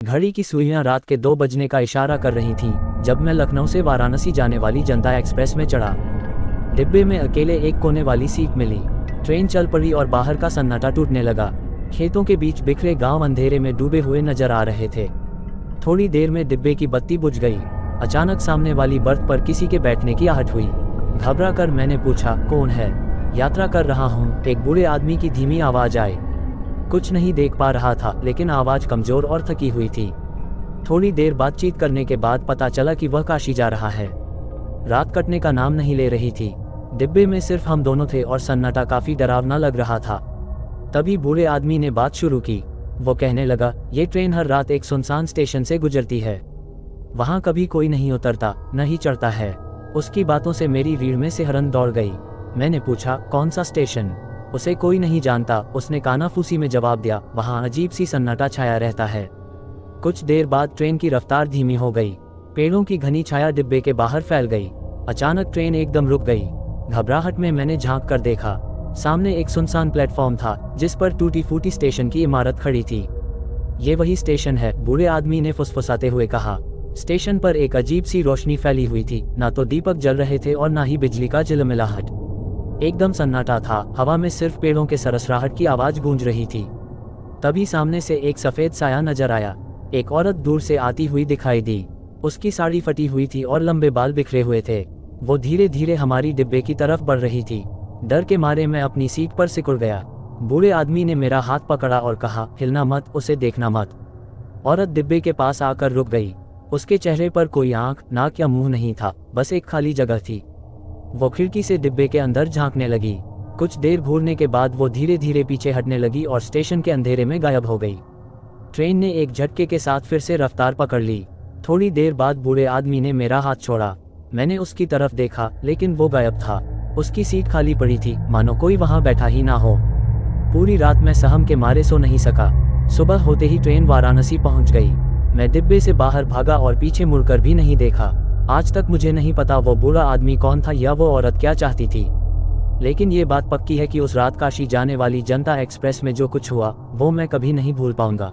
घड़ी की सुइयां रात के 2 बजने का इशारा कर रही थीं जब मैं लखनऊ से वाराणसी जाने वाली जनता एक्सप्रेस में चढ़ा। डिब्बे में अकेले एक कोने वाली सीट मिली। ट्रेन चल पड़ी और बाहर का सन्नाटा टूटने लगा। खेतों के बीच बिखरे गांव अंधेरे में डूबे हुए नजर आ रहे थे। थोड़ी देर में डिब्बे की बत्ती बुझ गई। अचानक सामने वाली बर्थ पर किसी के बैठने की आहट हुई। घबरा कर मैंने पूछा, कौन है? यात्रा कर रहा हूँ, एक बूढ़े आदमी की धीमी आवाज आई। कुछ नहीं देख पा रहा था, लेकिन आवाज कमजोर और थकी हुई थी। थोड़ी देर बातचीत करने के बाद पता चला कि वह काशी जा रहा है। रात कटने का नाम नहीं ले रही थी। डिब्बे में सिर्फ हम दोनों थे और सन्नाटा काफी डरावना लग रहा था। तभी बूढ़े आदमी ने बात शुरू की। वो कहने लगा, ये ट्रेन हर रात एक सुनसान स्टेशन से गुजरती है। वहां कभी कोई नहीं उतरता, न ही चढ़ता है। उसकी बातों से मेरी रीढ़ में सिहरन दौड़ गई। मैंने पूछा, कौन सा स्टेशन? उसे कोई नहीं जानता, उसने कानाफूसी में जवाब दिया। वहां अजीब सी सन्नाटा छाया रहता है। कुछ देर बाद ट्रेन की रफ्तार धीमी हो गई। पेड़ों की घनी छाया डिब्बे के बाहर फैल गई। अचानक ट्रेन एकदम रुक गई। घबराहट में मैंने झांक कर देखा। सामने एक सुनसान प्लेटफॉर्म था जिस पर टूटी फूटी स्टेशन की इमारत खड़ी थी। ये वही स्टेशन है, बूढ़े आदमी ने फुसफुसाते हुए कहा। स्टेशन पर एक अजीब सी रोशनी फैली हुई थी। ना तो दीपक जल रहे थे और ना ही बिजली का झिलमिलाहट। एकदम सन्नाटा था। हवा में सिर्फ पेड़ों के सरसराहट की आवाज गूंज रही थी। तभी सामने से एक सफेद साया नजर आया। एक औरत दूर से आती हुई दिखाई दी। उसकी साड़ी फटी हुई थी और लंबे बाल बिखरे हुए थे। वो धीरे धीरे हमारी डिब्बे की तरफ बढ़ रही थी। डर के मारे मैं अपनी सीट पर सिकुड़ गया। बूढ़े आदमी ने मेरा हाथ पकड़ा और कहा, हिलना मत, उसे देखना मत। औरत डिब्बे के पास आकर रुक गई। उसके चेहरे पर कोई आंख, नाक या मुंह नहीं था, बस एक खाली जगह थी। वो खिड़की से डिब्बे के अंदर झांकने लगी। कुछ देर घूरने के बाद वो धीरे धीरे पीछे हटने लगी और स्टेशन के अंधेरे में गायब हो गई। ट्रेन ने एक झटके के साथ फिर से रफ्तार पकड़ ली। थोड़ी देर बाद बूढ़े आदमी ने मेरा हाथ छोड़ा। मैंने उसकी तरफ देखा, लेकिन वो गायब था। उसकी सीट खाली पड़ी थी, मानो कोई वहां बैठा ही ना हो। पूरी रात मैं सहम के मारे सो नहीं सका। सुबह होते ही ट्रेन वाराणसी पहुंच गई। मैं डिब्बे से बाहर भागा और पीछे मुड़कर भी नहीं देखा। आज तक मुझे नहीं पता वो बूढ़ा आदमी कौन था या वो औरत क्या चाहती थी। लेकिन ये बात पक्की है कि उस रात काशी जाने वाली जनता एक्सप्रेस में जो कुछ हुआ वो मैं कभी नहीं भूल पाऊंगा।